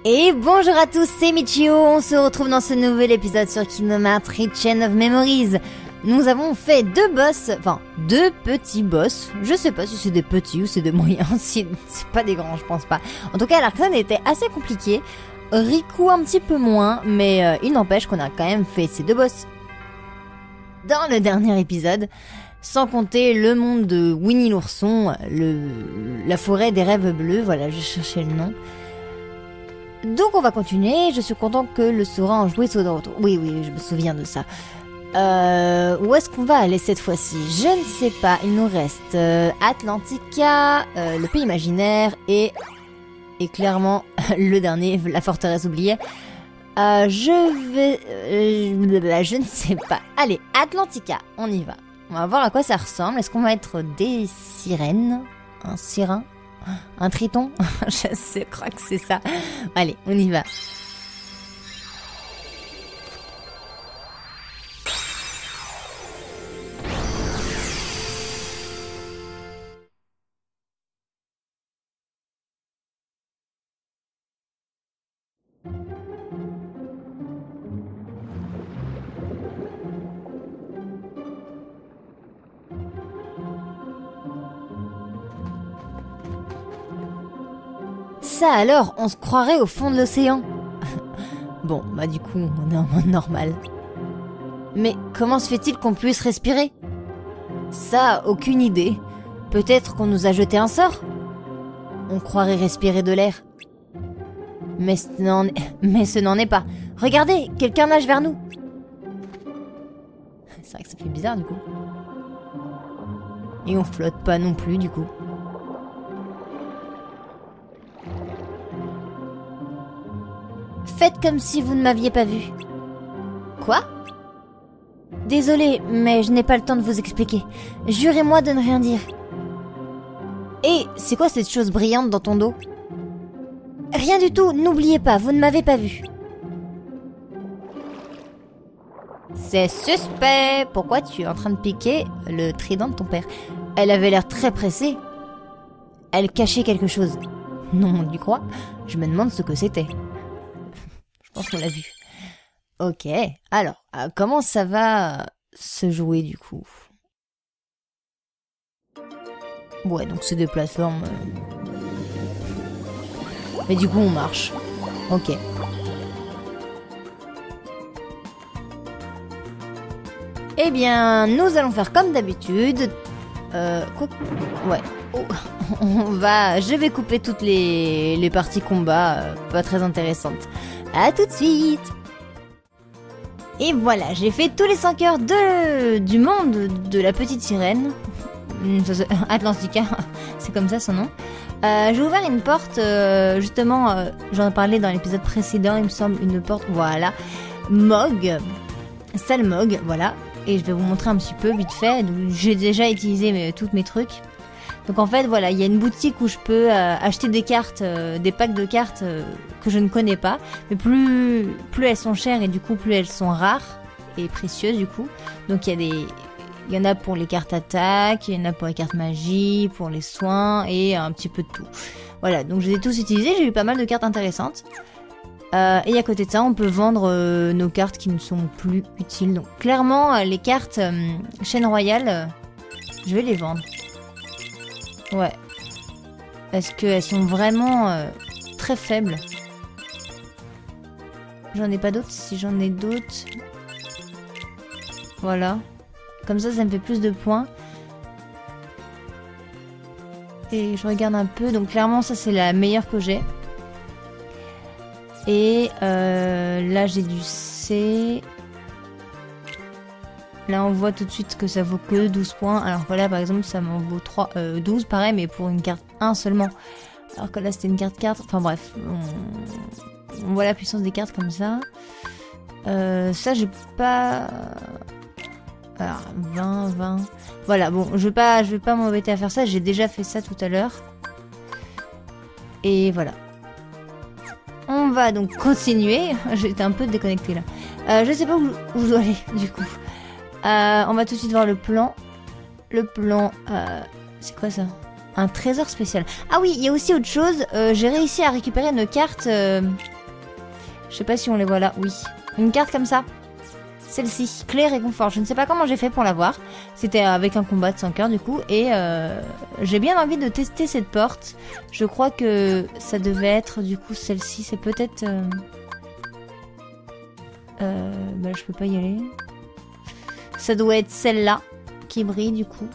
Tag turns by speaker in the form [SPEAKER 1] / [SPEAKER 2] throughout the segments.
[SPEAKER 1] Et bonjour à tous, c'est Michio, on se retrouve dans ce nouvel épisode sur Kingdom Hearts Chain of Memories. Nous avons fait deux petits boss, je sais pas si c'est des petits ou c'est des moyens, c'est pas des grands je pense pas. En tout cas l'Arcton était assez compliqué, Riku un petit peu moins, mais il n'empêche qu'on a quand même fait ces deux boss dans le dernier épisode. Sans compter le monde de Winnie l'ourson, la forêt des rêves bleus, voilà je cherchais le nom. Donc on va continuer, je suis content que le Sora en jouet soit de retour. Oui, je me souviens de ça. Où est-ce qu'on va aller cette fois-ci? Je ne sais pas, il nous reste Atlantica, le pays imaginaire et clairement le dernier, la forteresse oubliée. Je ne sais pas. Allez, Atlantica, on y va. On va voir à quoi ça ressemble. Est-ce qu'on va être des sirènes? Un sirin? Un triton? Je crois que c'est ça. Allez, on y va. Ça alors, on se croirait au fond de l'océan. Bon, bah du coup, on est en mode normal. Mais comment se fait-il qu'on puisse respirer? Ça, aucune idée. Peut-être qu'on nous a jeté un sort? On croirait respirer de l'air. Mais ce n'en est pas. Regardez, quelqu'un nage vers nous. C'est vrai que ça fait bizarre du coup. Et on flotte pas non plus du coup. Faites comme si vous ne m'aviez pas vu. Quoi? Désolée, mais je n'ai pas le temps de vous expliquer. Jurez-moi de ne rien dire. Et c'est quoi cette chose brillante dans ton dos? Rien du tout, n'oubliez pas, vous ne m'avez pas vu. C'est suspect. Pourquoi tu es en train de piquer le trident de ton père? Elle avait l'air très pressée. Elle cachait quelque chose. Non, tu crois? Je me demande ce que c'était. Je pense qu'on l'a vu. Ok, alors, comment ça va se jouer du coup? Ouais, donc c'est des plateformes. Mais du coup, on marche. Ok. Eh bien, nous allons faire comme d'habitude. Ouais. Oh. Je vais couper toutes les parties combat, pas très intéressantes. À tout de suite. Et voilà, j'ai fait tous les 5 heures du monde de la petite sirène. Atlantica, c'est comme ça son nom. J'ai ouvert une porte, justement, j'en ai parlé dans l'épisode précédent, il me semble, une porte, voilà. Mog, salle Mog, voilà. Et je vais vous montrer un petit peu vite fait. J'ai déjà utilisé tous mes trucs. Donc en fait, voilà, il y a une boutique où je peux acheter des cartes, des packs de cartes que je ne connais pas. Mais plus elles sont chères et du coup plus elles sont rares et précieuses du coup. Donc il y en a pour les cartes attaque, il y en a pour les cartes magie, pour les soins et un petit peu de tout. Voilà, donc je les ai tous utilisés, j'ai eu pas mal de cartes intéressantes. Et à côté de ça, on peut vendre nos cartes qui ne sont plus utiles. Donc clairement, les cartes chaîne royale, je vais les vendre. Ouais. Parce qu'elles sont vraiment très faibles. J'en ai pas d'autres. Si j'en ai d'autres... Voilà. Comme ça me fait plus de points. Et je regarde un peu. Donc clairement, ça c'est la meilleure que j'ai. Et là, j'ai du C. Là, on voit tout de suite que ça vaut que 12 points. Alors voilà, par exemple, ça m'en vaut 12, pareil, mais pour une carte 1 seulement. Alors que là, c'était une carte 4. Enfin bref, on voit la puissance des cartes comme ça. Ça, j'ai pas... Alors, 20. Voilà, bon, je vais pas m'embêter à faire ça. J'ai déjà fait ça tout à l'heure. Et voilà. On va donc continuer. J'étais un peu déconnectée là. Je sais pas où je dois aller, du coup. On va tout de suite voir le plan. Le plan, c'est quoi ça? Un trésor spécial. Ah oui, il y a aussi autre chose. J'ai réussi à récupérer une carte Je sais pas si on les voit là. Oui. Une carte comme ça. Celle-ci. Clé réconfort. Je ne sais pas comment j'ai fait pour l'avoir. C'était avec un combat de 5 heures du coup. Et j'ai bien envie de tester cette porte. Je crois que ça devait être du coup celle-ci. C'est peut-être... bah je peux pas y aller. Ça doit être celle-là qui brille du coup.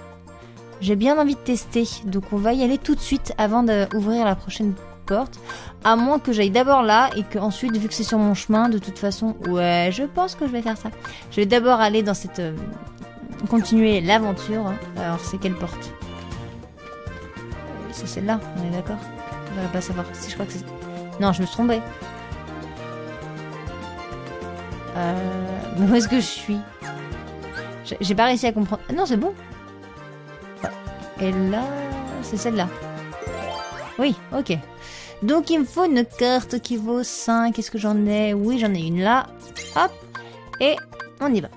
[SPEAKER 1] J'ai bien envie de tester. Donc on va y aller tout de suite avant d'ouvrir la prochaine porte. À moins que j'aille d'abord là et que ensuite, vu que c'est sur mon chemin, de toute façon... Ouais, je pense que je vais faire ça. Je vais d'abord aller dans cette... continuer l'aventure. Hein. Alors c'est quelle porte? C'est celle-là, on est d'accord? Je vais pas savoir si je crois que c'est... Non, je me suis trompée. Mais où est-ce que je suis? J'ai pas réussi à comprendre. Non, c'est bon. Et là, c'est celle-là. Oui, ok. Donc il me faut une carte qui vaut 5. Est-ce que j'en ai? Oui, j'en ai une là. Hop. Et on y va.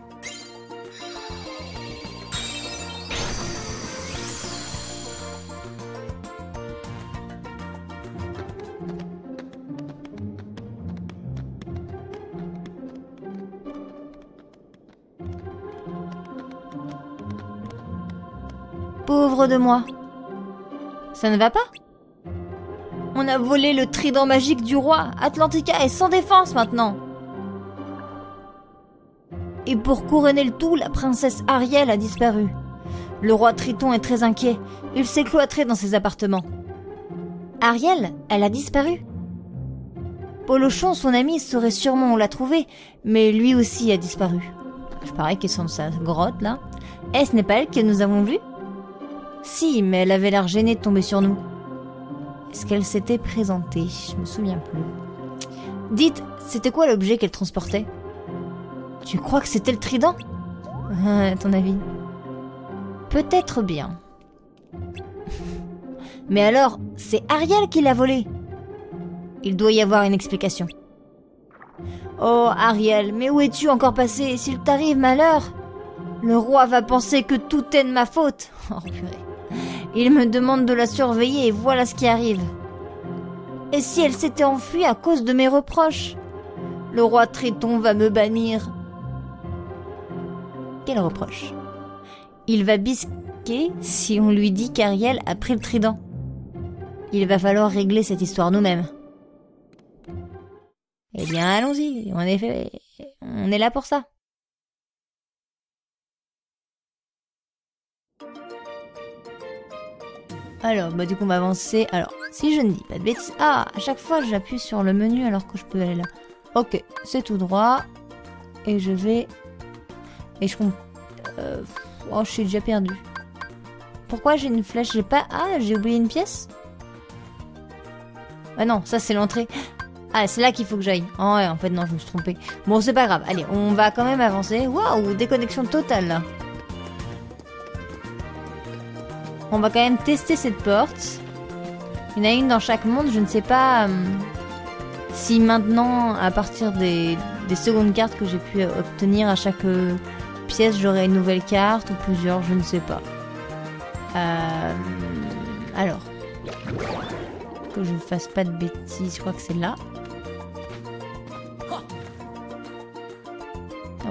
[SPEAKER 1] Pauvre de moi. Ça ne va pas? On a volé le trident magique du roi. Atlantica est sans défense maintenant. Et pour couronner le tout, la princesse Ariel a disparu. Le roi Triton est très inquiet. Il s'est cloîtré dans ses appartements. Ariel, elle a disparu. Polochon, son ami, saurait sûrement où la trouver, mais lui aussi a disparu. Je parie qu'ils sont dans sa grotte, là. Eh, ce n'est pas elle que nous avons vue? Si, mais elle avait l'air gênée de tomber sur nous. Est-ce qu'elle s'était présentée? Je me souviens plus. Dites, c'était quoi l'objet qu'elle transportait? Tu crois que c'était le trident? À ton avis? Peut-être bien. Mais alors, c'est Ariel qui l'a volé. Il doit y avoir une explication. Oh, Ariel, mais où es-tu encore passé? S'il t'arrive malheur, le roi va penser que tout est de ma faute. Oh, purée. Il me demande de la surveiller et voilà ce qui arrive. Et si elle s'était enfuie à cause de mes reproches? Le roi Triton va me bannir. Quel reproche? Il va bisquer si on lui dit qu'Ariel a pris le trident. Il va falloir régler cette histoire nous-mêmes. Eh bien, allons-y. En effet, on est là pour ça. Alors, bah du coup on va avancer. Alors, si je ne dis pas de bêtises... Ah, à chaque fois j'appuie sur le menu alors que je peux aller là. Ok, c'est tout droit. Et je vais... Et je compte... Oh, je suis déjà perdue. Pourquoi j'ai une flèche? J'ai pas... Ah, j'ai oublié une pièce? Ah non, ça c'est l'entrée. Ah, c'est là qu'il faut que j'aille. Oh ouais, en fait non, je me suis trompée. Bon, c'est pas grave. Allez, on va quand même avancer. Waouh, déconnexion totale là. On va quand même tester cette porte. Il y en a une dans chaque monde. Je ne sais pas si maintenant, à partir des secondes cartes que j'ai pu obtenir à chaque pièce, j'aurai une nouvelle carte ou plusieurs. Je ne sais pas. Alors. Que je ne fasse pas de bêtises. Je crois que c'est là.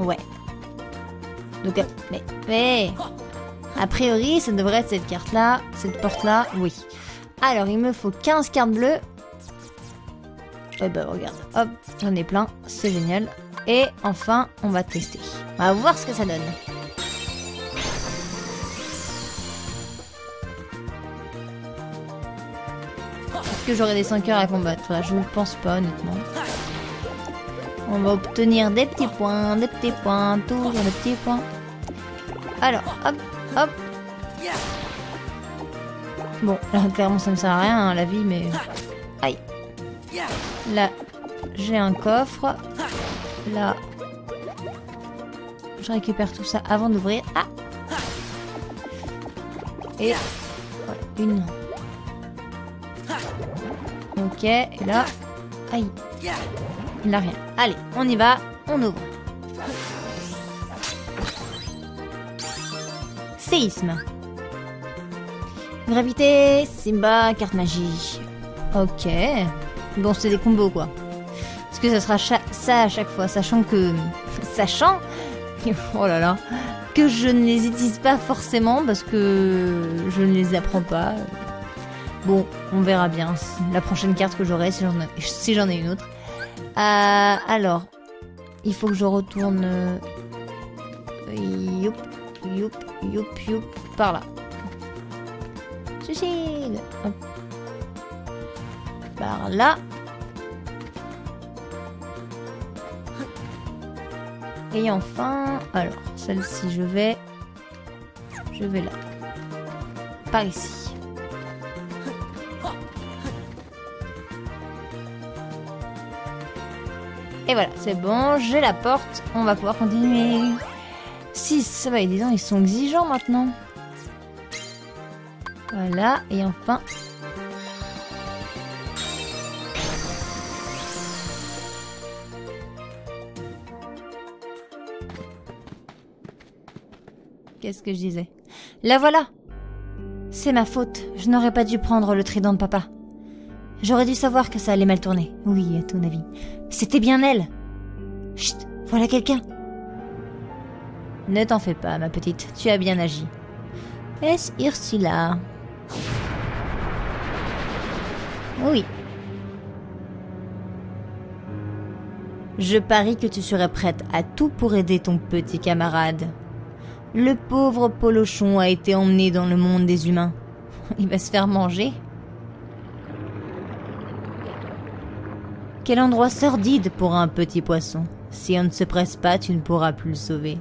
[SPEAKER 1] Ouais. Donc, mais... A priori, ça devrait être cette carte-là, cette porte-là, oui. Alors, il me faut 15 cartes bleues. Eh ben, regarde, hop, j'en ai plein, c'est génial. Et enfin, on va tester. On va voir ce que ça donne. Est-ce que j'aurai des 5 heures à combattre? Là, je ne pense pas, honnêtement. On va obtenir des petits points, toujours des petits points. Alors, hop. Hop. Bon, là, clairement, ça me sert à rien, hein, la vie, mais... Aïe. Là, j'ai un coffre. Là... Je récupère tout ça avant d'ouvrir. Ah. Et... Voilà, une. Ok, et là... Aïe. Il n'a rien. Allez, on y va, on ouvre. Séisme. Gravité, Simba, carte magie. Ok. Bon, c'est des combos, quoi. Est-ce que ça sera ça à chaque fois, sachant que... Sachant... Oh là là... Que je ne les utilise pas forcément parce que je ne les apprends pas. Bon, on verra bien la prochaine carte que j'aurai, si j'en ai une autre. Alors, il faut que je retourne... Youp, youp, youp, youp, par là. Suicide. Hop. Par là. Et enfin... Alors, celle-ci, je vais là. Par ici. Et voilà, c'est bon, j'ai la porte. On va pouvoir continuer. 6, ça va, disons, ils sont exigeants maintenant. Voilà, et enfin... Qu'est-ce que je disais? La voilà! C'est ma faute, je n'aurais pas dû prendre le trident de papa. J'aurais dû savoir que ça allait mal tourner. Oui, à ton avis. C'était bien elle! Chut, voilà quelqu'un! Ne t'en fais pas, ma petite, tu as bien agi. Est-ce Ursula? Oui. Je parie que tu serais prête à tout pour aider ton petit camarade. Le pauvre Polochon a été emmené dans le monde des humains. Il va se faire manger. Quel endroit sordide pour un petit poisson. Si on ne se presse pas, tu ne pourras plus le sauver.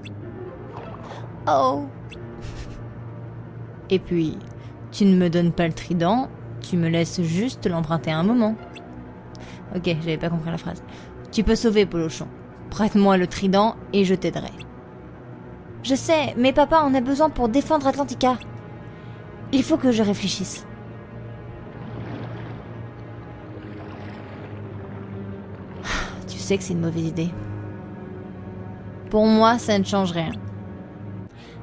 [SPEAKER 1] Oh! Et puis, tu ne me donnes pas le trident, tu me laisses juste l'emprunter un moment. Ok, j'avais pas compris la phrase. Tu peux sauver Polochon. Prête-moi le trident et je t'aiderai. Je sais, mais papa en a besoin pour défendre Atlantica. Il faut que je réfléchisse. Tu sais que c'est une mauvaise idée. Pour moi, ça ne change rien.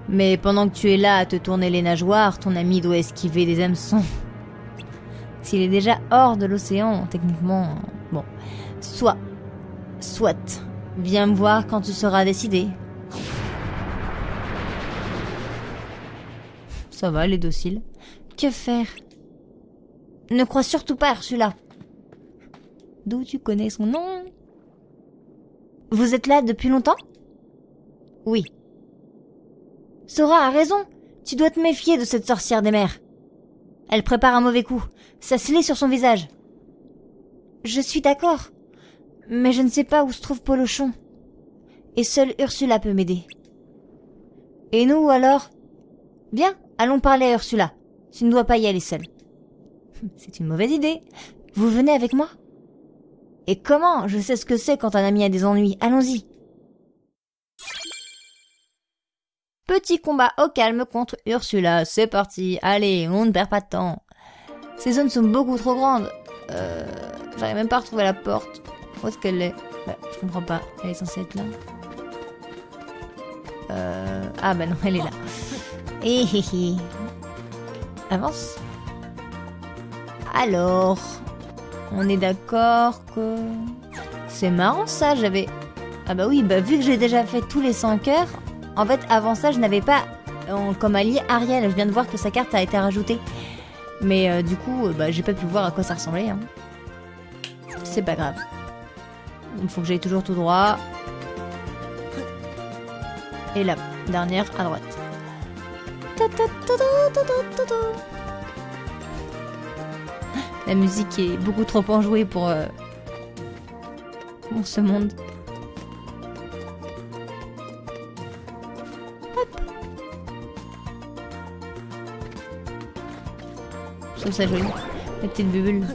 [SPEAKER 1] Mais pendant que tu es là à te tourner les nageoires, ton ami doit esquiver des hameçons. S'il est déjà hors de l'océan, techniquement... Bon. Soit. Viens me voir quand tu seras décidé. Ça va, elle est docile. Que faire? Ne crois surtout pas à Ursula. D'où tu connais son nom? Vous êtes là depuis longtemps? Oui. Sora a raison. Tu dois te méfier de cette sorcière des mers. Elle prépare un mauvais coup. Ça se lit sur son visage. Je suis d'accord. Mais je ne sais pas où se trouve Polochon. Et seule Ursula peut m'aider. Et nous, alors? Viens, allons parler à Ursula. Tu ne dois pas y aller seule. C'est une mauvaise idée. Vous venez avec moi? Et comment? Je sais ce que c'est quand un ami a des ennuis. Allons-y. Petit combat au calme contre Ursula. C'est parti. Allez, on ne perd pas de temps. Ces zones sont beaucoup trop grandes. J'arrive même pas à retrouver la porte. Où est-ce qu'elle est? Bah, je comprends pas. Elle est censée être là. Ah bah non, elle est là. Avance. Alors, on est d'accord que... C'est marrant ça, j'avais... Ah bah oui, bah vu que j'ai déjà fait tous les 100 cœurs, en fait avant ça je n'avais pas comme allié Ariel. Je viens de voir que sa carte a été rajoutée. Mais du coup, bah j'ai pas pu voir à quoi ça ressemblait. Hein. C'est pas grave. Il faut que j'aille toujours tout droit. Et la dernière à droite. La musique est beaucoup trop enjouée pour ce monde. Hop. Je trouve ça joli, les petites bulles.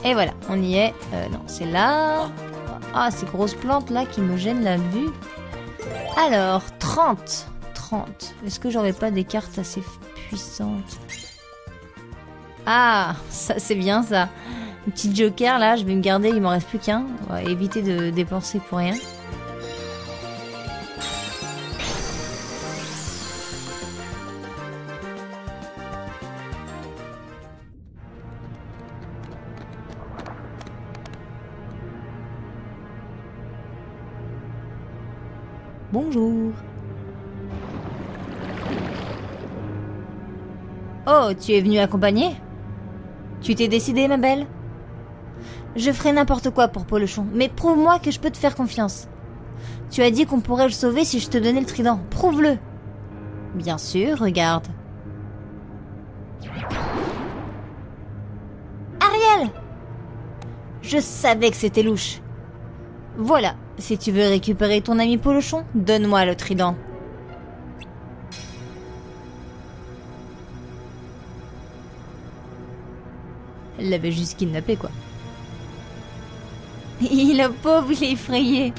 [SPEAKER 1] Et voilà, on y est. Non, c'est là. Ah, ces grosses plantes là qui me gênent la vue. Alors, 30. Est-ce que j'aurais pas des cartes assez puissantes? Ah, ça c'est bien ça. Un petit joker là, je vais me garder, il m'en reste plus qu'un. On va éviter de dépenser pour rien. Bonjour. Oh, tu es venue accompagner? Tu t'es décidée, ma belle? Je ferai n'importe quoi pour Polochon, mais prouve-moi que je peux te faire confiance. Tu as dit qu'on pourrait le sauver si je te donnais le trident. Prouve-le. Bien sûr, regarde. Ariel! Je savais que c'était louche. Voilà, si tu veux récupérer ton ami Polochon, donne-moi le trident. Elle l'avait juste kidnappé, quoi. Le pauvre, il est effrayé.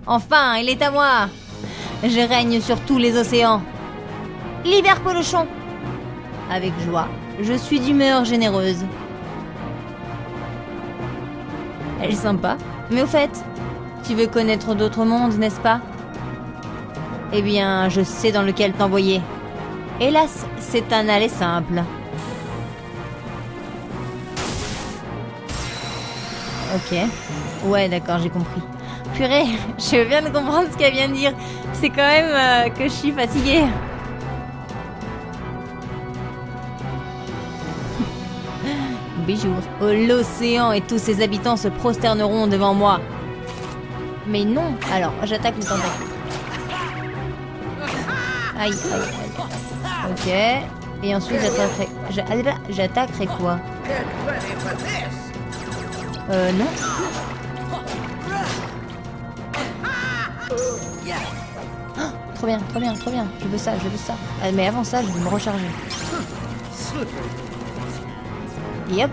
[SPEAKER 1] Enfin, il est à moi. Je règne sur tous les océans. Libère Polochon. Avec joie, je suis d'humeur généreuse. Elle est sympa. Mais au fait, tu veux connaître d'autres mondes, n'est-ce pas? Eh bien, je sais dans lequel t'envoyer. Hélas, c'est un aller simple. Ok. Ouais, d'accord, j'ai compris. Purée, je viens de comprendre ce qu'elle vient de dire. C'est quand même que je suis fatiguée. Bijou. Oh, l'océan et tous ses habitants se prosterneront devant moi. Mais non. Alors, j'attaque le tentacle. Aïe, aïe, aïe. Ok. Et ensuite, j'attaquerai quoi? Non. Oh, trop bien, trop bien, trop bien. Je veux ça, je veux ça. Ah, mais avant ça, je vais me recharger. Et hop.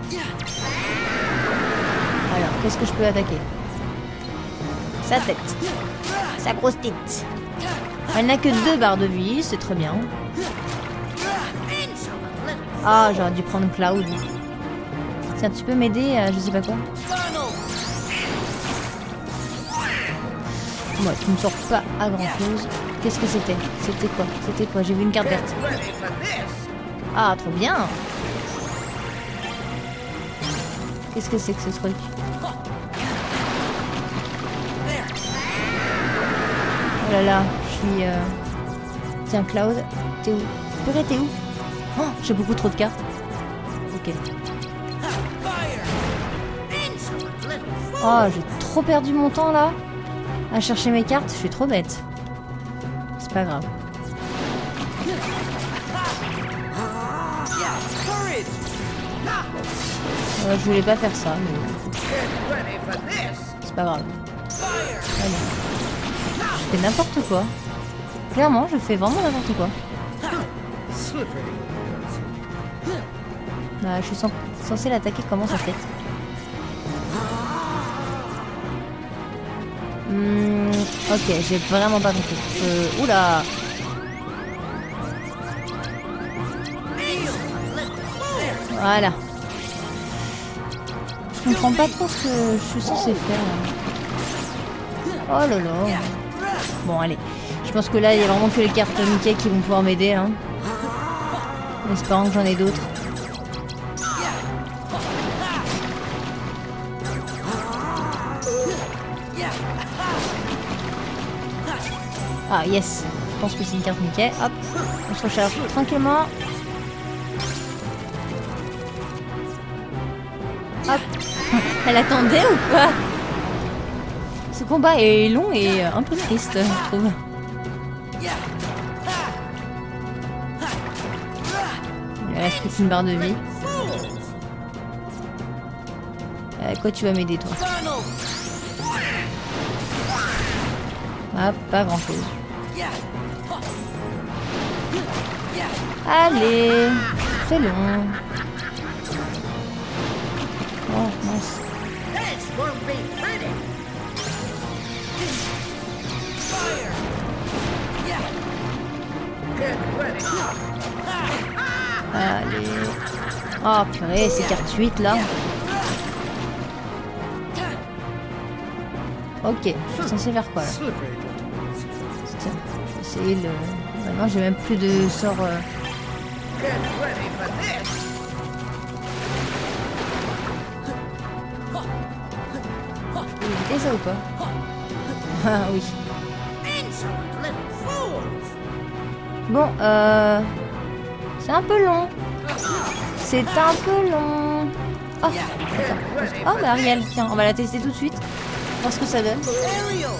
[SPEAKER 1] Alors, qu'est-ce que je peux attaquer? Sa tête. Sa grosse tête. Elle n'a que 2 barres de vie, c'est très bien. Ah, j'aurais dû prendre Cloud. Tiens, tu peux m'aider à je sais pas quoi? Ouais, tu ne sors pas à grand chose. Qu'est-ce que c'était? C'était quoi? C'était quoi? J'ai vu une carte verte. Ah, trop bien! Qu'est-ce que c'est que ce truc? Oh là là, je suis... Tiens, Cloud, t'es où? Purée, t'es où? Oh, j'ai beaucoup trop de cartes. Ok. Oh, j'ai trop perdu mon temps là. À chercher mes cartes, je suis trop bête. C'est pas grave. Je voulais pas faire ça, mais... C'est pas grave. Allez. Je fais n'importe quoi. Clairement, je fais vraiment n'importe quoi. Bah, je suis censée l'attaquer comment sa tête? Ok, j'ai vraiment pas compris. Oula! Voilà. Je comprends pas trop ce que je suis censée faire. Là. Oh là là. Bon, allez. Je pense que là, il y a vraiment que les cartes Mickey qui vont pouvoir m'aider. Hein. En espérant que j'en ai d'autres. Ah, yes. Je pense que c'est une carte Mickey. Hop. On se recharge tranquillement. Hop. Elle attendait ou quoi? Ce combat est long et un peu triste, je trouve. Il reste plus qu'une barre de vie. Quoi tu vas m'aider toi? Ah, pas grand chose. Allez, c'est long. Oh, mince. Allez. Oh purée, c'est carte 8 là. Ok, je suis censé faire quoi là? Tiens, je vais essayer le... Maintenant j'ai même plus de sort... Je peux éviter ça ou pas? Ah oui.
[SPEAKER 2] Insolent little fools!
[SPEAKER 1] Bon, c'est un peu long. C'est un peu long. Oh, attends. Oh, bah Ariel, tiens, on va la tester tout de suite. Voir ce que ça donne.
[SPEAKER 2] Ariel!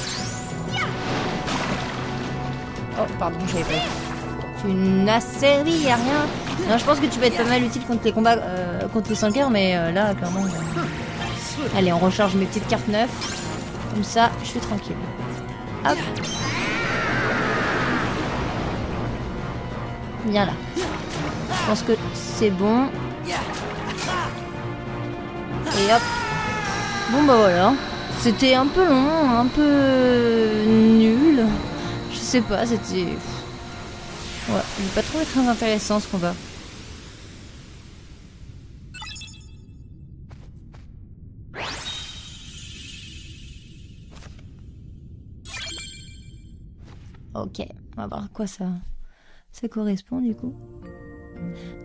[SPEAKER 1] Oh, pardon, j'avais pas vu. Tu n'as servi, y a rien. Non, je pense que tu vas être pas mal utile contre les combats, contre les 5 heures, mais là, clairement... Allez, on recharge mes petites cartes neuves. Comme ça, je suis tranquille. Hop. Viens là. Je pense que c'est bon. Et hop. Bon bah voilà. C'était un peu long, un peu nul. Je sais pas, c'était... Ouais, j'ai pas trouvé très intéressant ce combat. Ok, on va voir à quoi ça correspond du coup.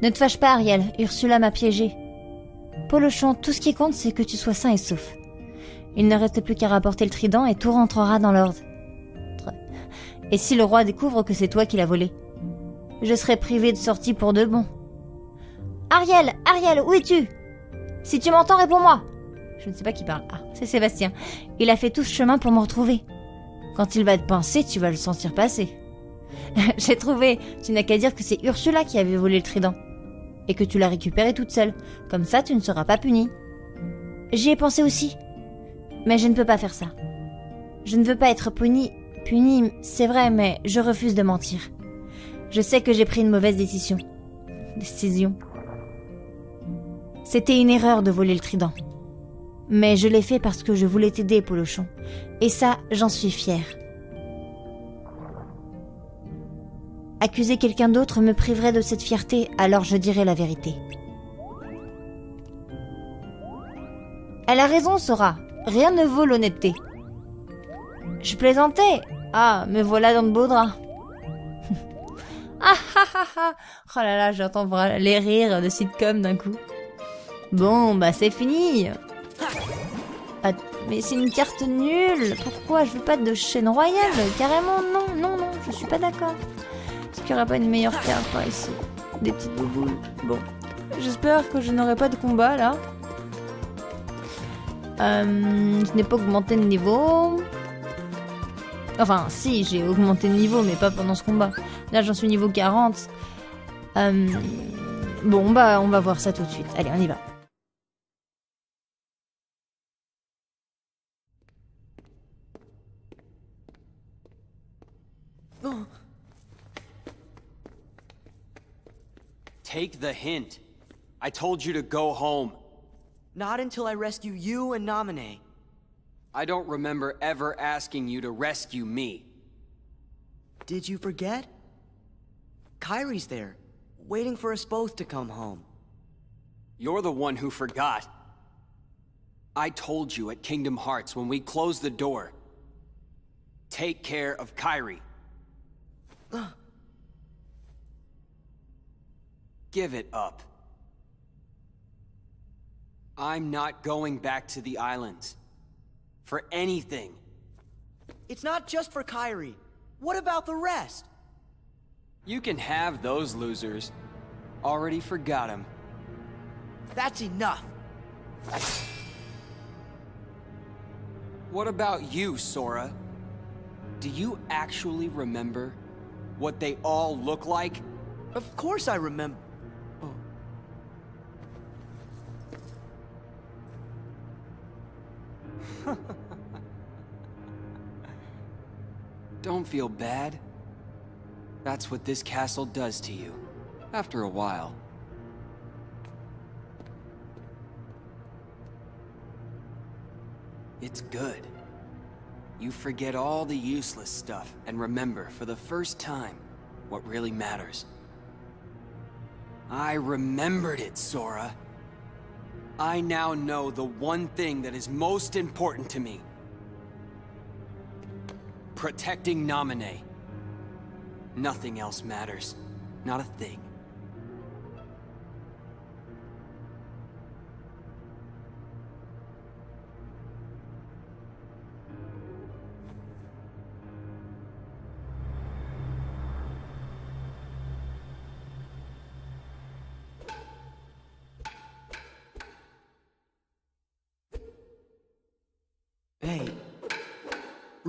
[SPEAKER 1] Ne te fâche pas Ariel, Ursula m'a piégé. Polochon, tout ce qui compte c'est que tu sois sain et sauf. Il ne reste plus qu'à rapporter le trident et tout rentrera dans l'ordre. Et si le roi découvre que c'est toi qui l'as volé? Je serai privé de sortie pour de bon. Ariel, Ariel, où es-tu? Si tu m'entends, réponds-moi. Je ne sais pas qui parle. Ah, c'est Sébastien. Il a fait tout ce chemin pour me retrouver. Quand il va te pincer, tu vas le sentir passer. J'ai trouvé. Tu n'as qu'à dire que c'est Ursula qui avait volé le trident. Et que tu l'as récupéré toute seule. Comme ça, tu ne seras pas punie. J'y ai pensé aussi. Mais je ne peux pas faire ça. Je ne veux pas être punie, c'est vrai, mais je refuse de mentir. Je sais que j'ai pris une mauvaise décision. C'était une erreur de voler le trident. Mais je l'ai fait parce que je voulais t'aider, Polochon. Et ça, j'en suis fière. Accuser quelqu'un d'autre me priverait de cette fierté, alors je dirai la vérité. Elle a raison, Sora. Rien ne vaut l'honnêteté. Je plaisantais. Ah, me voilà dans de beaux draps. Ah ah ah ah. Oh là là, j'entends les rires de sitcom d'un coup. Bon, bah c'est fini. Ah, mais c'est une carte nulle. Pourquoi? Je veux pas de chaîne royale. Carrément, non, non, non, je suis pas d'accord. Est-ce qu'il n'y aurait pas une meilleure carte par ici? Des petites bouboules. Bon. J'espère que je n'aurai pas de combat là. Je n'ai pas augmenté de niveau. Enfin, si, j'ai augmenté de niveau, mais pas pendant ce combat. Là, j'en suis niveau 40. Bon, bah, on va voir ça tout de suite. Allez, on y va.
[SPEAKER 3] Take the hint. I told you to go home.
[SPEAKER 4] Not until I rescue you and Naminé.
[SPEAKER 3] I don't remember ever asking you to rescue me.
[SPEAKER 4] Did you forget? Kyrie's there, waiting for us both to come home.
[SPEAKER 3] You're the one who forgot. I told you at Kingdom Hearts when we closed the door. Take care of Kyrie. Give it up. I'm not going back to the islands. For anything.
[SPEAKER 4] It's not just for Kyrie. What about the rest?
[SPEAKER 3] You can have those losers. Already forgot him.
[SPEAKER 4] That's enough.
[SPEAKER 3] What about you, Sora? Do you actually remember what they all look like?
[SPEAKER 4] Of course I remember.
[SPEAKER 3] Don't feel bad. That's what this castle does to you, after a while. It's good. You forget all the useless stuff and remember for the first time what really matters. I remembered it, Sora. I now know the one thing that is most important to me. Protecting Naminé. Nothing else matters. Not a thing.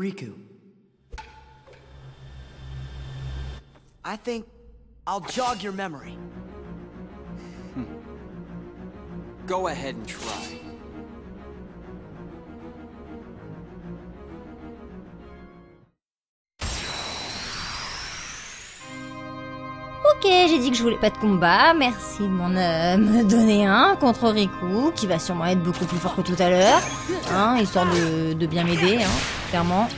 [SPEAKER 4] Riku. I think I'll jog your memory.
[SPEAKER 3] Go ahead and try.
[SPEAKER 1] Ok, j'ai dit que je voulais pas de combat, merci de me donner un contre Riku, qui va sûrement être beaucoup plus fort que tout à l'heure, hein, histoire de bien m'aider, hein, clairement.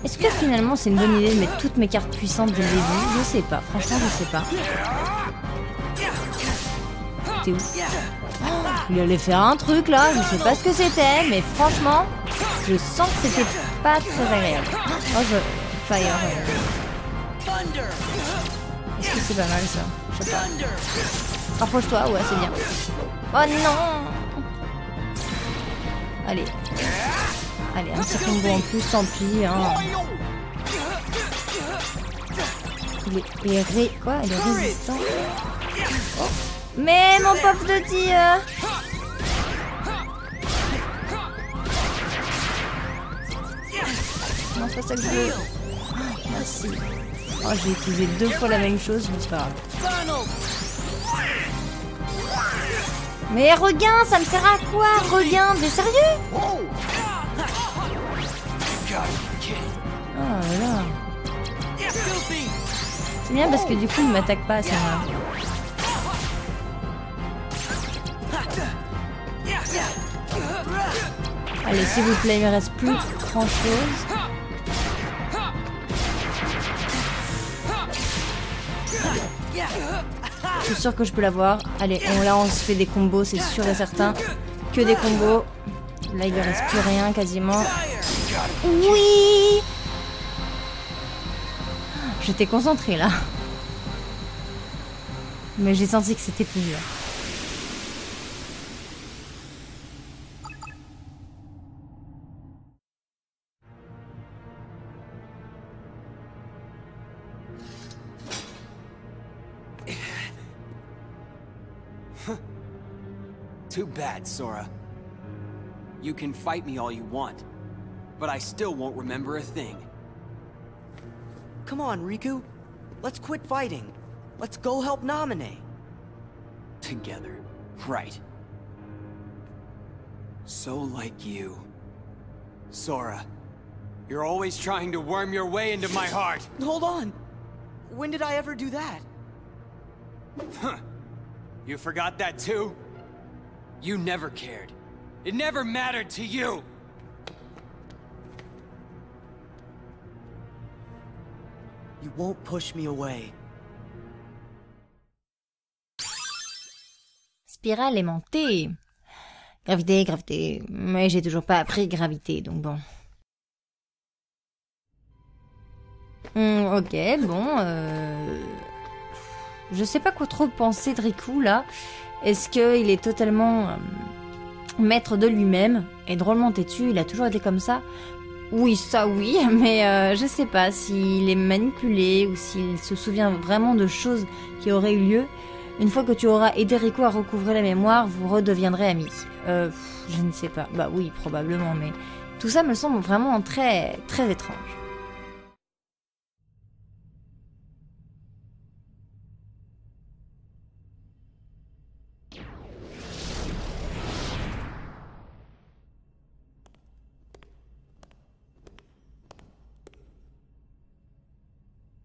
[SPEAKER 1] Est-ce que finalement c'est une bonne idée de mettre toutes mes cartes puissantes dès le début? Je sais pas, franchement je sais pas. T'es où? Il allait faire un truc là, je sais pas ce que c'était, mais franchement, je sens que c'était pas très agréable. Oh, Fire. Est-ce que c'est pas mal ça? Je sais pas. Rapproche-toi, ouais, c'est bien. Oh non! Allez. Allez, un petit combo en plus, tant pis. Hein. Il est quoi? Il est résistant. Oh. Mais mon pauvre de tir! Non, c'est pas ça que je veux. Oh, merci. Oh, j'ai utilisé 2 fois la même chose, mais c'est pas grave. Mais regain, ça me sert à quoi? Regain, t'es sérieux? Oh là là. C'est bien parce que du coup, il m'attaque pas à ce moment-là. Allez, s'il vous plaît, il me reste plus grand chose. Je suis sûre que je peux l'avoir. Allez, là on se fait des combos, c'est sûr et certain. Que des combos. Là il ne reste plus rien quasiment. Oui! J'étais concentrée là. Mais j'ai senti que c'était plus dur.
[SPEAKER 3] Too bad, Sora. You can fight me all you want, but I still won't remember a thing.
[SPEAKER 4] Come on, Riku. Let's quit fighting. Let's go help Naminé.
[SPEAKER 3] Together. Right. So like you. Sora, you're always trying to worm your way into my heart.
[SPEAKER 4] Hold on. When did I ever do that?
[SPEAKER 3] Huh. You forgot that too? You never cared. It never mattered to you!
[SPEAKER 4] You won't push me away.
[SPEAKER 1] Spirale aimantée. Gravité, gravité. Mais j'ai toujours pas appris gravité, donc bon. Ok, bon. Je sais pas quoi trop penser de Riku là. Est-ce qu'il est totalement maître de lui-même et drôlement têtu? Il a toujours été comme ça? Oui, ça oui, mais je sais pas s'il est manipulé ou s'il se souvient vraiment de choses qui auraient eu lieu. Une fois que tu auras aidé Riku à recouvrer la mémoire, vous redeviendrez amis. Je ne sais pas. Bah oui, probablement, mais tout ça me semble vraiment très, très étrange.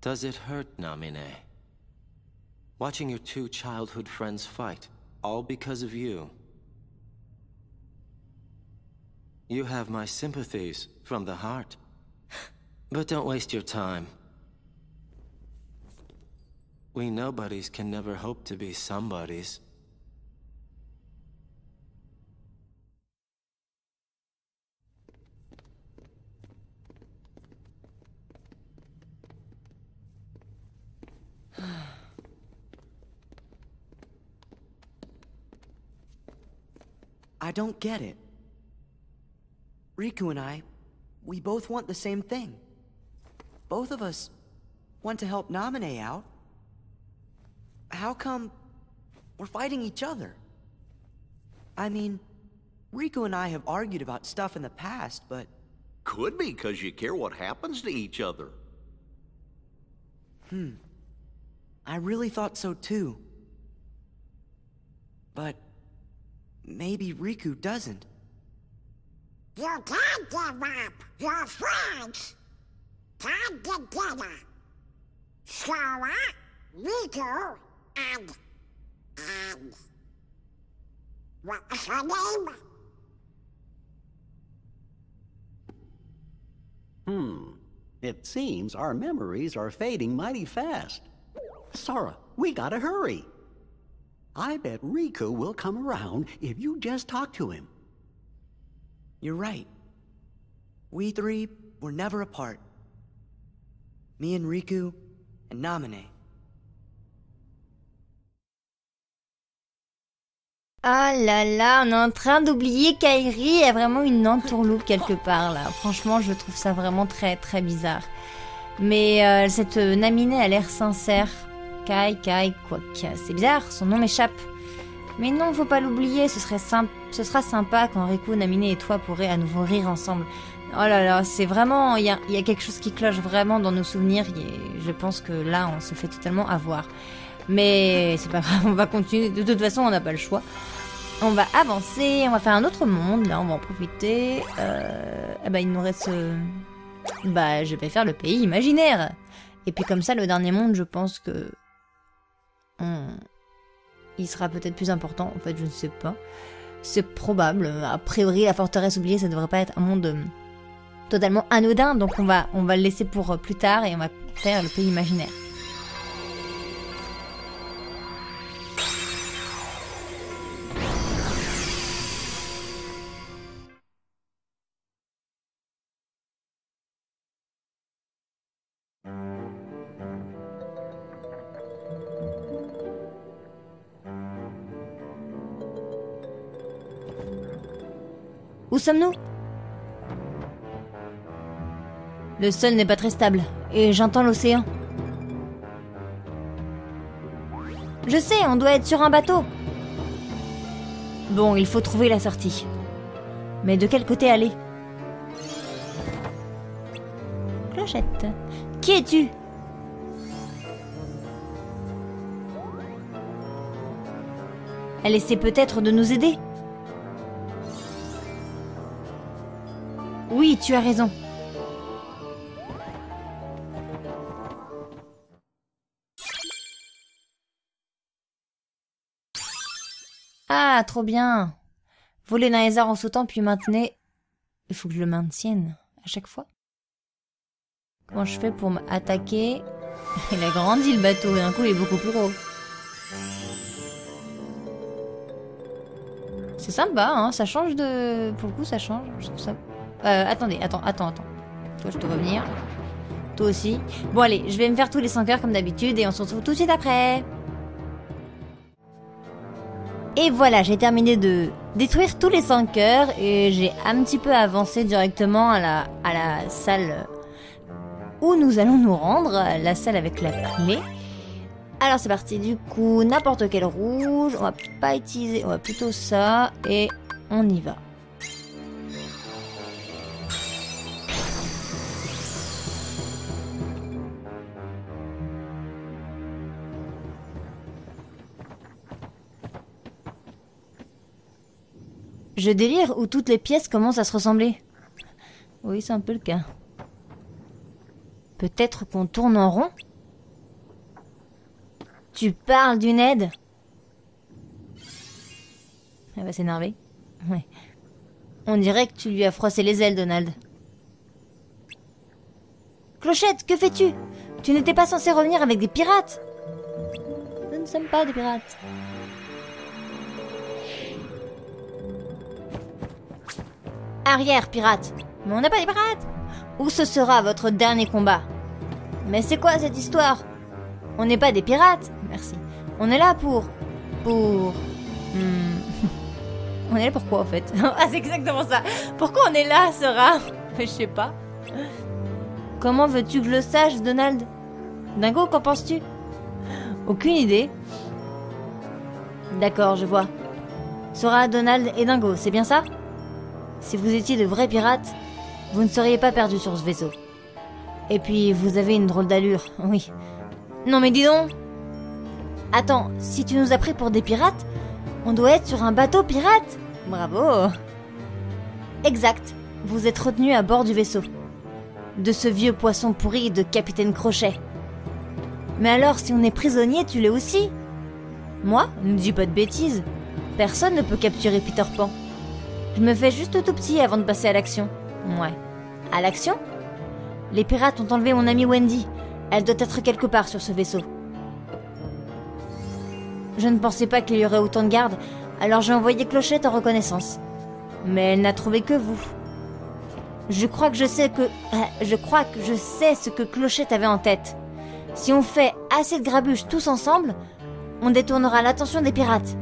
[SPEAKER 5] Does it hurt, Naminé? Watching your 2 childhood friends fight, all because of you. You have my sympathies from the heart. But don't waste your time. We nobodies can never hope to be somebodies.
[SPEAKER 4] I don't get it. Riku and I, we both want the same thing. Both of us want to help Naminé out. How come we're fighting each other? I mean, Riku and I have argued about stuff in the past, but
[SPEAKER 6] Could be because you care what happens to each other.
[SPEAKER 4] I really thought so too. But maybe Riku doesn't.
[SPEAKER 2] You can't give up your friends. Time together. Sora, Riku, and... What was her name?
[SPEAKER 7] It seems our memories are fading mighty fast. Sora, we gotta hurry. I bet Riku will come around if you just talk to him.
[SPEAKER 4] You're right. We three were never apart. Me and Riku and Namine.
[SPEAKER 1] Ah là là, on est en train d'oublier Kairi a vraiment une entourloupe quelque part là. Franchement, je trouve ça vraiment très très bizarre. Mais cette Namine a l'air sincère. Kai, quoi que... C'est bizarre, son nom m'échappe. Mais non, faut pas l'oublier, ce sera sympa quand Riku, Namine et toi pourrez à nouveau rire ensemble. Oh là là, c'est vraiment... Il y a quelque chose qui cloche vraiment dans nos souvenirs. Et je pense que là, on se fait totalement avoir. Mais c'est pas grave, on va continuer. De toute façon, on n'a pas le choix. On va avancer, on va faire un autre monde. Là, on va en profiter. Il nous reste... je vais faire le pays imaginaire. Et puis comme ça, le dernier monde, je pense que... Il sera peut-être plus important. En fait, je ne sais pas. C'est probable. A priori, la forteresse oubliée, ça devrait pas être un monde totalement anodin. Donc on va le laisser pour plus tard et on va faire le pays imaginaire. Où sommes-nous? Le sol n'est pas très stable, et j'entends l'océan. Je sais, on doit être sur un bateau. Bon, il faut trouver la sortie. Mais de quel côté aller? Clochette. Qui es-tu? Elle essaie peut-être de nous aider? Oui, tu as raison. Ah, trop bien. Voler dans les airs en sautant, puis maintenez... Il faut que je le maintienne à chaque fois. Comment je fais pour m'attaquer? Il a grandi le bateau, et d'un coup il est beaucoup plus gros. C'est sympa, hein, ça change de... Pour le coup, ça change, je trouve ça... attendez, attends. Toi, je te vois venir. Toi aussi. Bon, allez, je vais me faire tous les 5 heures comme d'habitude et on se retrouve tout de suite après. Et voilà, j'ai terminé de détruire tous les 5 heures et j'ai un petit peu avancé directement à la salle où nous allons nous rendre, la salle avec la clé. Alors c'est parti, du coup, n'importe quel rouge, on va pas utiliser, on va plutôt ça et on y va. Je délire où toutes les pièces commencent à se ressembler. Oui, c'est un peu le cas. Peut-être qu'on tourne en rond? Tu parles d'une aide? Elle va s'énerver. Ouais. On dirait que tu lui as froissé les ailes, Donald. Clochette, que fais-tu? Tu n'étais pas censé revenir avec des pirates? Nous ne sommes pas des pirates. Arrière, pirate. Mais on n'a pas des pirates. Où ce sera votre dernier combat? Mais c'est quoi cette histoire? On n'est pas des pirates. Merci. On est là pour... On est là pour quoi, en fait? Ah, c'est exactement ça. Pourquoi on est là, Sora? Je sais pas. Comment veux-tu que je le sache, Donald? Dingo, qu'en penses-tu? Aucune idée. D'accord, je vois. Sora, Donald et Dingo, c'est bien ça? Si vous étiez de vrais pirates, Vous ne seriez pas perdu sur ce vaisseau. Et puis, vous avez une drôle d'allure, oui. Non mais dis donc! Attends, si tu nous as pris pour des pirates, on doit être sur un bateau pirate! Bravo! Exact, vous êtes retenu à bord du vaisseau. De ce vieux poisson pourri de Capitaine Crochet. Mais alors, si on est prisonnier, tu l'es aussi? Moi? Ne dis pas de bêtises. Personne ne peut capturer Peter Pan. Je me fais juste tout petit avant de passer à l'action. Ouais. À l'action? Les pirates ont enlevé mon amie Wendy. Elle doit être quelque part sur ce vaisseau. Je ne pensais pas qu'il y aurait autant de gardes, alors j'ai envoyé Clochette en reconnaissance. Mais elle n'a trouvé que vous. Je crois que je sais ce que Clochette avait en tête. Si on fait assez de grabuges tous ensemble, on détournera l'attention des pirates.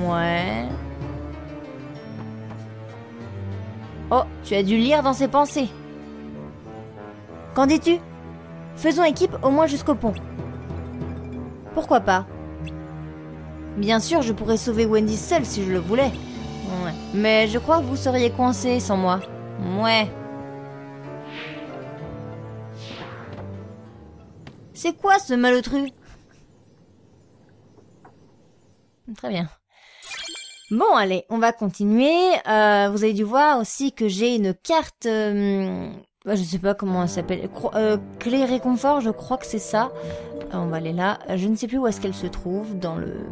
[SPEAKER 1] Ouais. Oh, tu as dû lire dans ses pensées. Qu'en dis-tu? Faisons équipe au moins jusqu'au pont. Pourquoi pas? Bien sûr, je pourrais sauver Wendy seule si je le voulais. Ouais. Mais je crois que vous seriez coincés sans moi. Ouais. C'est quoi ce malotru? Très bien. Bon, allez, on va continuer. Vous avez dû voir aussi que j'ai une carte... je sais pas comment elle s'appelle. Clé réconfort, je crois que c'est ça. On va aller là. Je ne sais plus où est-ce qu'elle se trouve. Dans le...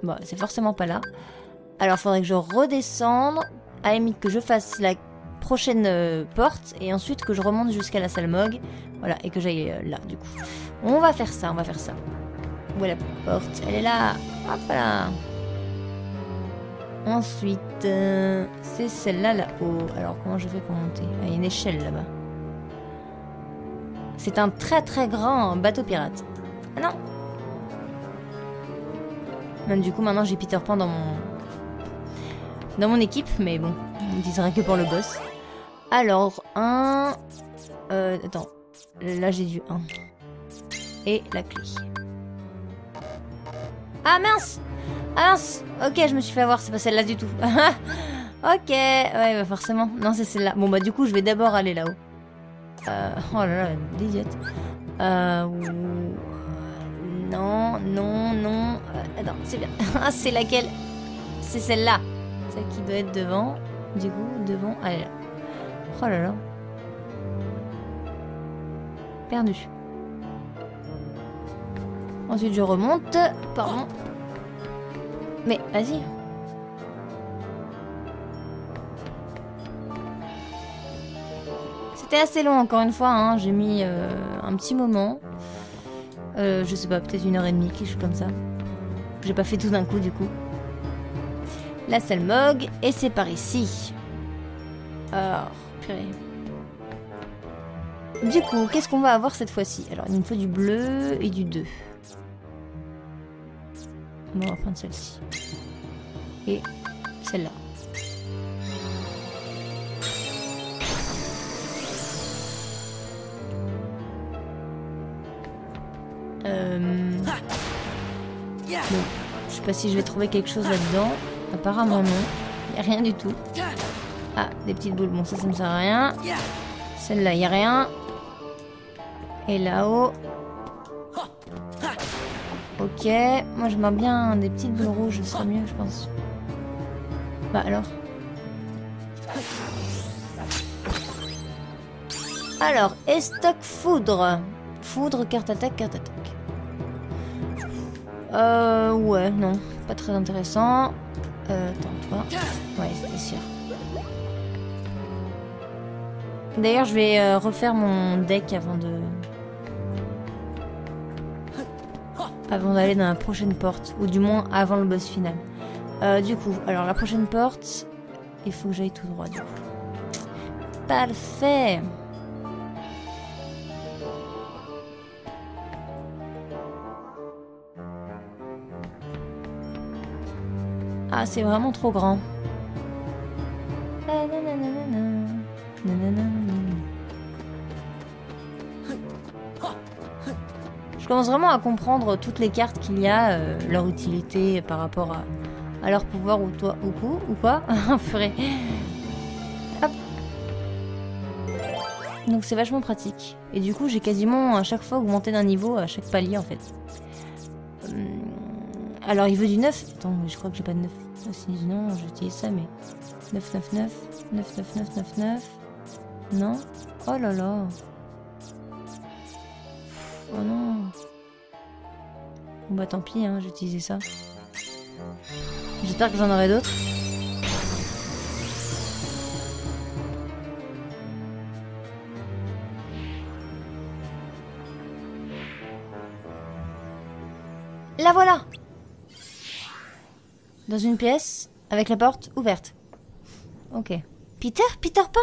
[SPEAKER 1] Bon, c'est forcément pas là. Alors, faudrait que je redescende. À la limite, que je fasse la prochaine porte. Et ensuite, que je remonte jusqu'à la salle Mog. Voilà, et que j'aille là, du coup. On va faire ça, Où est la porte? Elle est là. Hop là. Ensuite, c'est celle-là là-haut. Alors, comment je fais pour monter? Il y a une échelle là-bas. C'est un très très grand bateau pirate. Ah non! Même du coup, maintenant j'ai Peter Pan dans mon équipe, mais bon, on disera que pour le boss. Alors, attends, là j'ai du 1. Et la clé. Ah mince! Ah mince! Ok, je me suis fait avoir, c'est pas celle-là du tout. Ok, ouais, bah forcément. Non, c'est celle-là. Bon, bah du coup, je vais d'abord aller là-haut. Oh là là, l'idiote. Non. Attends, c'est bien. Ah, c'est laquelle? C'est celle-là. Celle qui doit être devant. Du coup, devant. Allez là. Oh là là. Perdu. Ensuite, je remonte. Pardon. Mais, vas-y. C'était assez long, encore une fois, hein. J'ai mis un petit moment. Je sais pas, peut-être 1h30, quelque chose comme ça. J'ai pas fait tout d'un coup, du coup. La salle Mog, et c'est par ici. Alors, purée. Du coup, qu'est-ce qu'on va avoir cette fois-ci? Alors, il me faut du bleu et du 2. On va prendre celle-ci. Et celle-là. Bon, je sais pas si je vais trouver quelque chose là-dedans. Apparemment non. Y a rien du tout. Ah, des petites boules. Bon, ça me sert à rien. Celle-là, y a rien. Et là-haut. Ok. Moi, je mets bien des petites boules rouges. Ce serait mieux, je pense. Bah alors. Alors, Estoc Foudre. Foudre, carte attaque, carte attaque. Ouais, non. Pas très intéressant. Attends, toi. Ouais, c'était sûr. D'ailleurs, je vais refaire mon deck avant d'aller dans la prochaine porte. Ou du moins avant le boss final. Du coup, alors la prochaine porte, il faut que j'aille tout droit du coup. Parfait. Ah, c'est vraiment trop grand. Je commence vraiment à comprendre toutes les cartes qu'il y a, leur utilité par rapport à leur pouvoir ou quoi. Purée. Hop. Donc c'est vachement pratique. Et du coup, j'ai quasiment à chaque fois augmenté d'un niveau à chaque palier en fait. Alors il veut du 9. Attends, mais je crois que j'ai pas de 9. Sinon, j'utilise ça, mais... 9, 9, 9, 9, 9, 9, 9, 9. Non. Oh là là. Oh non. Bon bah tant pis, hein, j'ai utilisé ça. J'espère que j'en aurai d'autres. La voilà! Dans une pièce, avec la porte ouverte. Ok. Peter Pan?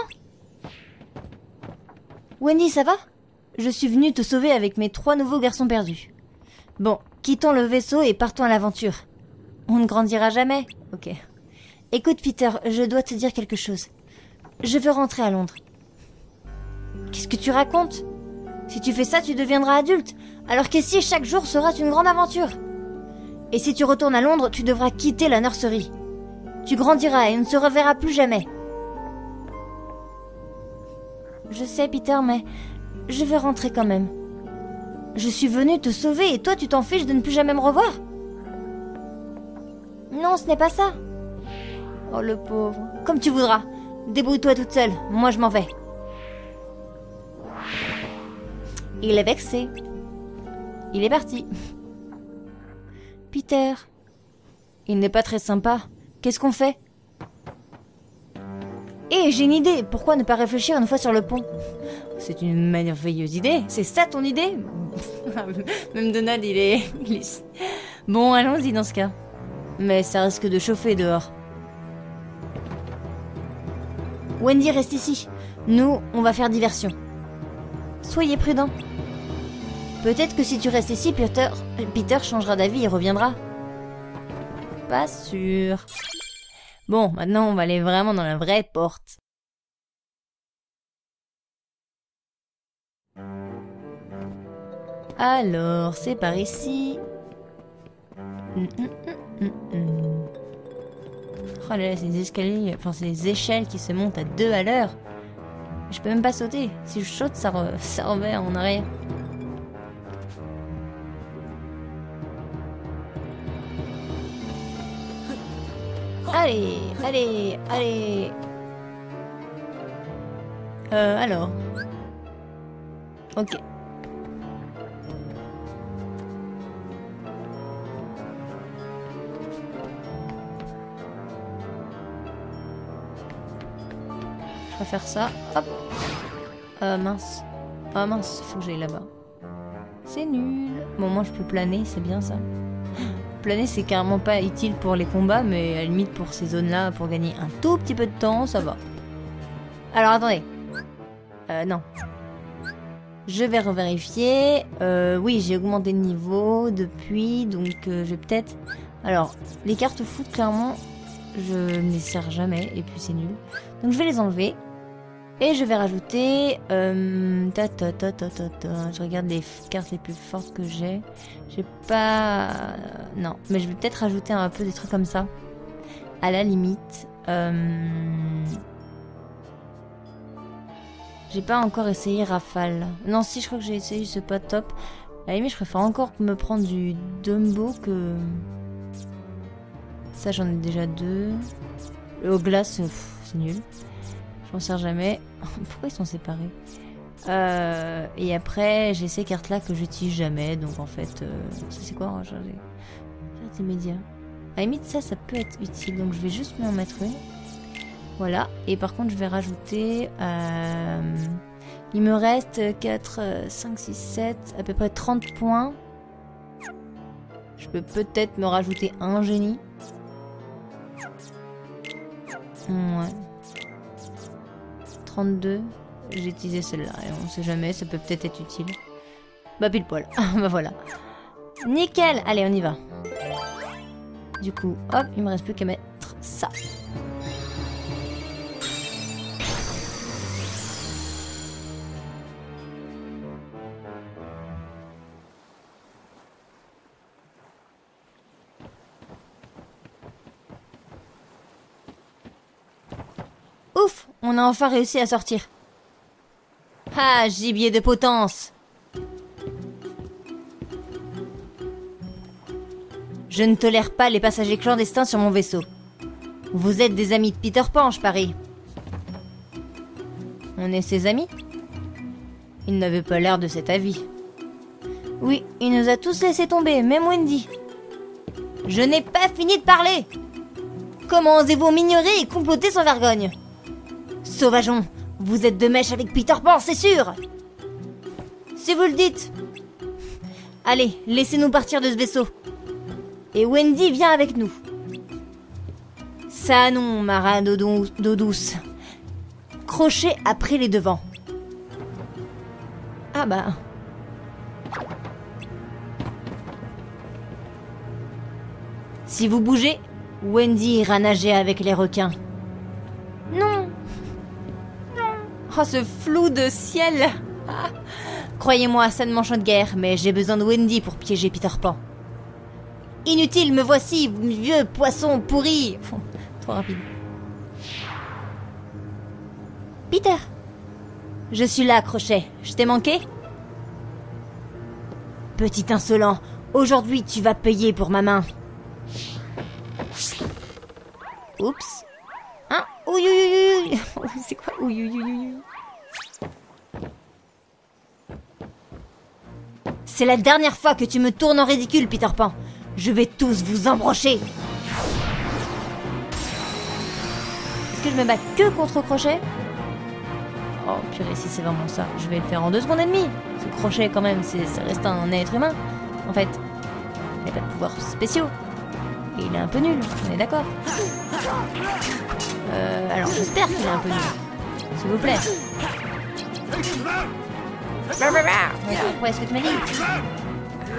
[SPEAKER 1] Wendy, ça va? Je suis venue te sauver avec mes 3 nouveaux garçons perdus. Bon, quittons le vaisseau et partons à l'aventure. On ne grandira jamais. Ok. Écoute, Peter, je dois te dire quelque chose. Je veux rentrer à Londres. Qu'est-ce que tu racontes? Si tu fais ça, tu deviendras adulte. Alors qu'ici, chaque jour sera une grande aventure. Et si tu retournes à Londres, tu devras quitter la nurserie. Tu grandiras et ne se reverras plus jamais. Je sais, Peter, mais je vais rentrer quand même. Je suis venue te sauver et toi, tu t'en fiches de ne plus jamais me revoir? Non, ce n'est pas ça. Oh, le pauvre. Comme tu voudras. Débrouille-toi toute seule. Moi, je m'en vais. Il est vexé. Il est parti. Peter. Il n'est pas très sympa. Qu'est-ce qu'on fait? Hé, j'ai une idée. Pourquoi ne pas réfléchir une fois sur le pont? C'est une merveilleuse idée. C'est ça ton idée? Même Donald, il est... Bon, allons-y dans ce cas. Mais ça risque de chauffer dehors. Wendy, reste ici. Nous, on va faire diversion. Soyez prudents. Peut-être que si tu restes ici, Peter changera d'avis et reviendra. Pas sûr. Bon, maintenant on va aller vraiment dans la vraie porte. Alors, c'est par ici. Oh là là, ces escaliers, enfin ces échelles qui se montent à 2 à l'heure. Je peux même pas sauter. Si je saute, ça revient en arrière. Allez, allez, allez. Alors. Ok. Je vais faire ça. Hop. Mince. Ah mince, faut que j'aille là-bas. C'est nul. Bon, moi je peux planer, c'est bien ça. Planer, c'est carrément pas utile pour les combats, mais à la limite pour ces zones-là, pour gagner un tout petit peu de temps, ça va. Alors attendez. Non. Je vais revérifier. Oui, j'ai augmenté de niveau depuis, donc je vais peut-être... Alors, les cartes foot, clairement, je ne les sers jamais, et puis c'est nul. Donc je vais les enlever. Et je vais rajouter... Je regarde les cartes les plus fortes que j'ai. J'ai pas... Non, mais je vais peut-être rajouter un peu des trucs comme ça. À la limite. J'ai pas encore essayé Rafale. Non, si, je crois que j'ai essayé, c'est pas top. À la limite, je préfère encore me prendre du Dumbo que... Ça, j'en ai déjà 2. Le glace, c'est nul. Je m'en sers jamais. Pourquoi ils sont séparés? Et après, j'ai ces cartes-là que j'utilise jamais. Donc en fait, ça c'est quoi? Regarder. Cartes immédiates. À la limite, ça peut être utile. Donc je vais juste m'en mettre une. Voilà. Et par contre, je vais rajouter... il me reste 4, 5, 6, 7, à peu près 30 points. Je peux peut-être me rajouter un génie. Ouais. 32. J'ai utilisé celle-là. Et on sait jamais, ça peut peut-être être utile. Bah pile poil. Bah voilà. Nickel. Allez, on y va. Du coup, hop, il me reste plus qu'à mettre ça. Ouf, on a enfin réussi à sortir. Ah, gibier de potence. Je ne tolère pas les passagers clandestins sur mon vaisseau. Vous êtes des amis de Peter Pan, je parie. On est ses amis? Il n'avait pas l'air de cet avis. Oui, il nous a tous laissé tomber, même Wendy. Je n'ai pas fini de parler. Comment osez-vous m'ignorer et comploter sans vergogne? Sauvageon, vous êtes de mèche avec Peter Pan, c'est sûr. Si vous le dites. Allez, laissez-nous partir de ce vaisseau. Et Wendy vient avec nous. Ça non, marin d'eau douce. Crochet a pris les devants. Ah bah... Si vous bougez, Wendy ira nager avec les requins. Non. Non. Oh, ce flou de ciel. Ah. Croyez-moi, ça ne m'enchante guère, mais j'ai besoin de Wendy pour piéger Peter Pan. Inutile, me voici, vieux poisson pourri. Trop rapide. Peter. Je suis là, Crochet. Je t'ai manqué? Petit insolent, aujourd'hui tu vas payer pour ma main. Oups. Hein? Ouïe, ouïe, ouïe. C'est quoi? Ouïe, ouïe, ouïe. C'est la dernière fois que tu me tournes en ridicule, Peter Pan. Je vais tous vous embrocher. Est-ce que je me bats que contre Crochet? Oh purée, si c'est vraiment ça, je vais le faire en 2 secondes et demie. Ce Crochet quand même, ça reste un être humain. En fait, il n'a pas de pouvoirs spéciaux. Et il est un peu nul, on est d'accord. Alors j'espère qu'il est un peu nul. S'il vous plaît. Ouais, est-ce que tu m'as dit?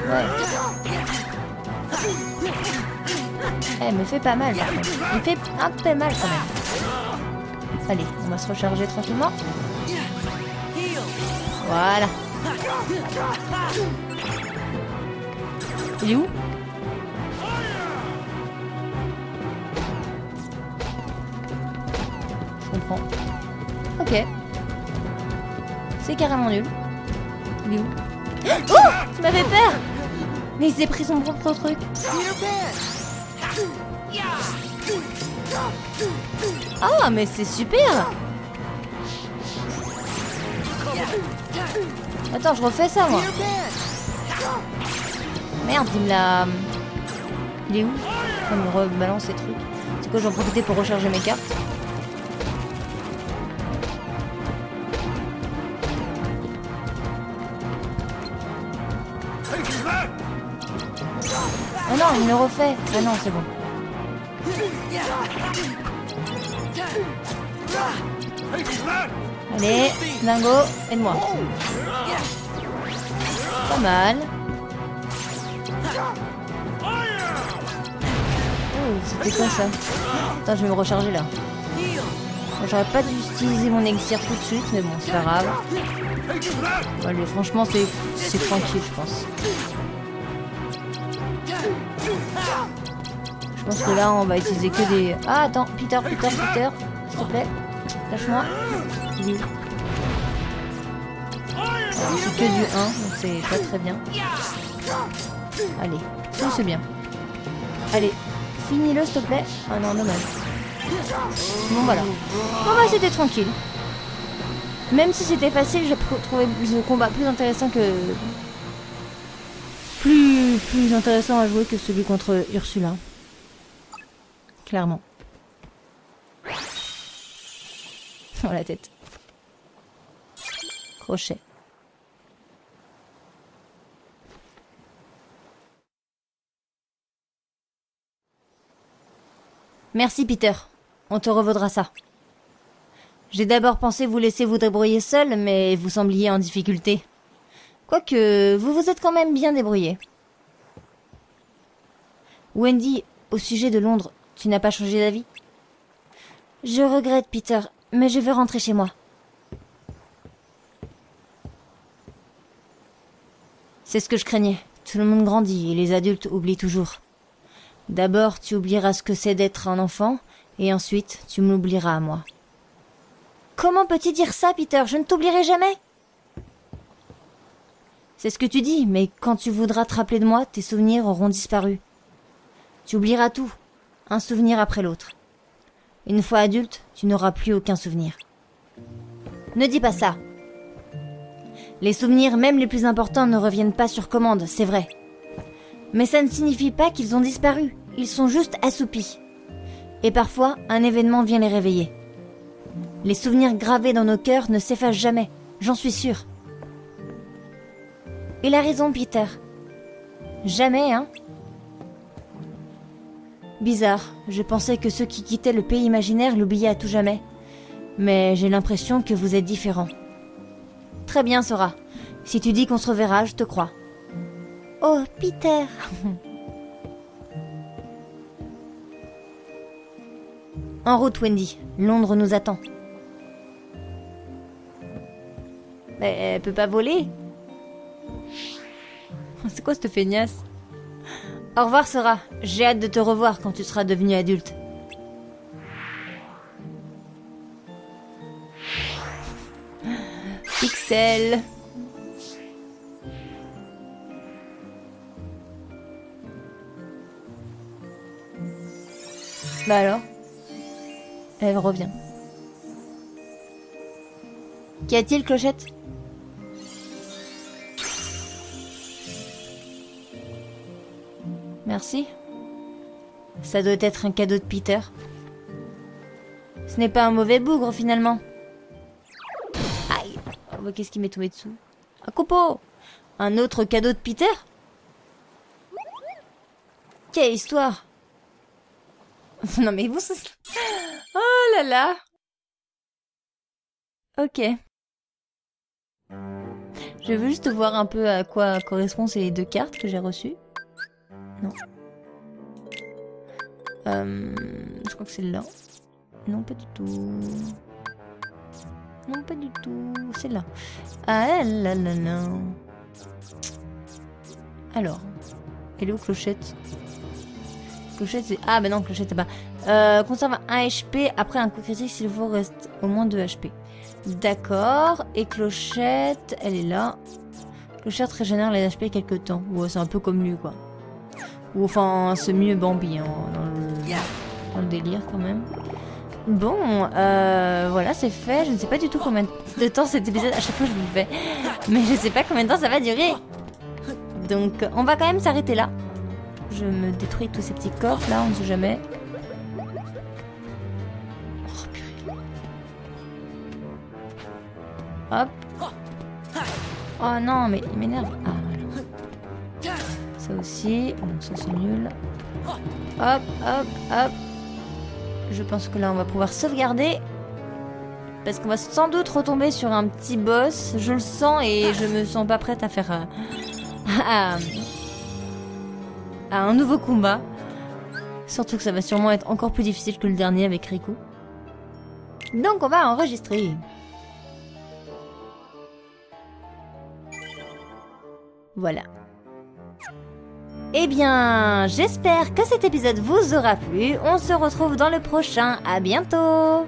[SPEAKER 1] Ouais. Elle me fait pas mal par contre. Il me fait un peu mal quand même. Allez, on va se recharger tranquillement. Voilà. Il est où? Je comprends. Ok. C'est carrément nul. Il est où? Oh! Tu m'avais peur! Mais il s'est pris son propre truc. Oh, mais c'est super! Attends, je refais ça, moi. Merde, il me l'a... Il est où? Il me rebalance ces trucs. C'est quoi, j'en profitais pour recharger mes cartes. Oh non, il me le refait. Ah non, c'est bon. Allez, Dingo, aide-moi. Pas mal. Oh, c'était quoi ça? Attends, je vais me recharger là. J'aurais pas dû utiliser mon élixir tout de suite, mais bon, c'est pas grave. Allez, franchement, c'est tranquille, je pense. Je pense que là, on va utiliser que des... Ah, attends, Peter, s'il te plaît. Lâche-moi. C'est que du 1, donc c'est pas très bien. Allez, c'est bien. Allez, finis-le, s'il te plaît. Ah non, dommage. Bon, voilà. Bon, bah, c'était tranquille. Même si c'était facile, j'ai trouvé le combat plus intéressant que... Plus intéressant à jouer que celui contre Ursula. Clairement. Oh, la tête. Crochet. Merci, Peter. On te revaudra ça. J'ai d'abord pensé vous laisser vous débrouiller seul, mais vous sembliez en difficulté. Quoique, vous vous êtes quand même bien débrouillé. Wendy, au sujet de Londres, tu n'as pas changé d'avis? Je regrette, Peter, mais je veux rentrer chez moi. C'est ce que je craignais. Tout le monde grandit et les adultes oublient toujours. D'abord, tu oublieras ce que c'est d'être un enfant, et ensuite, tu m'oublieras à moi. Comment peux-tu dire ça, Peter? Je ne t'oublierai jamais. C'est ce que tu dis, mais quand tu voudras te rappeler de moi, tes souvenirs auront disparu. Tu oublieras tout, un souvenir après l'autre. Une fois adulte, tu n'auras plus aucun souvenir. Ne dis pas ça. Les souvenirs, même les plus importants, ne reviennent pas sur commande, c'est vrai. Mais ça ne signifie pas qu'ils ont disparu, ils sont juste assoupis. Et parfois, un événement vient les réveiller. Les souvenirs gravés dans nos cœurs ne s'effacent jamais, j'en suis sûre. Il a raison, Peter. Jamais, hein? Bizarre, je pensais que ceux qui quittaient le pays imaginaire l'oubliaient à tout jamais. Mais j'ai l'impression que vous êtes différents. Très bien, Sora. Si tu dis qu'on se reverra, je te crois. Oh, Peter. En route, Wendy. Londres nous attend. Mais elle peut pas voler. C'est quoi cette feignasse? Au revoir, Sora. J'ai hâte de te revoir quand tu seras devenue adulte. Pixel. Bah alors? Elle revient. Qu'y a-t-il, Clochette? Merci. Ça doit être un cadeau de Peter. Ce n'est pas un mauvais bougre, finalement. Aïe. Oh, qu'est-ce qui m'est tombé dessous? Un coupeau. Un autre cadeau de Peter? Quelle histoire. Non mais vous... Oh là là. Ok. Je veux juste voir un peu à quoi correspondent ces deux cartes que j'ai reçues. Non. Je crois que c'est là. Non, pas du tout. Non, pas du tout. C'est là. Ah là là là. Alors. Elle est où, Clochette? Clochette, c'est... Ah, bah non, Clochette, c'est pas. Conserve 1 HP. Après un coup critique, s'il faut, reste au moins 2 HP. D'accord. Et Clochette, elle est là. Clochette régénère les HP quelque temps. Ouais, c'est un peu comme lui, quoi. Ou enfin, c'est mieux Bambi, hein, dans le délire, quand même. Bon, voilà, c'est fait. Je ne sais pas du tout combien de temps cet épisode... À chaque fois, je vous le fais. Mais je sais pas combien de temps ça va durer. Donc, on va quand même s'arrêter là. Je me détruis tous ces petits coffres, là, on ne sait jamais. Oh, purée. Hop. Oh non, mais il m'énerve. Ah, voilà. Ça aussi. Bon, ça, c'est nul. Hop, hop, hop. Je pense que là, on va pouvoir sauvegarder. Parce qu'on va sans doute retomber sur un petit boss. Je le sens et je me sens pas prête à faire... à un nouveau combat. Surtout que ça va sûrement être encore plus difficile que le dernier avec Riku. Donc on va enregistrer. Voilà. Eh bien, j'espère que cet épisode vous aura plu. On se retrouve dans le prochain. À bientôt!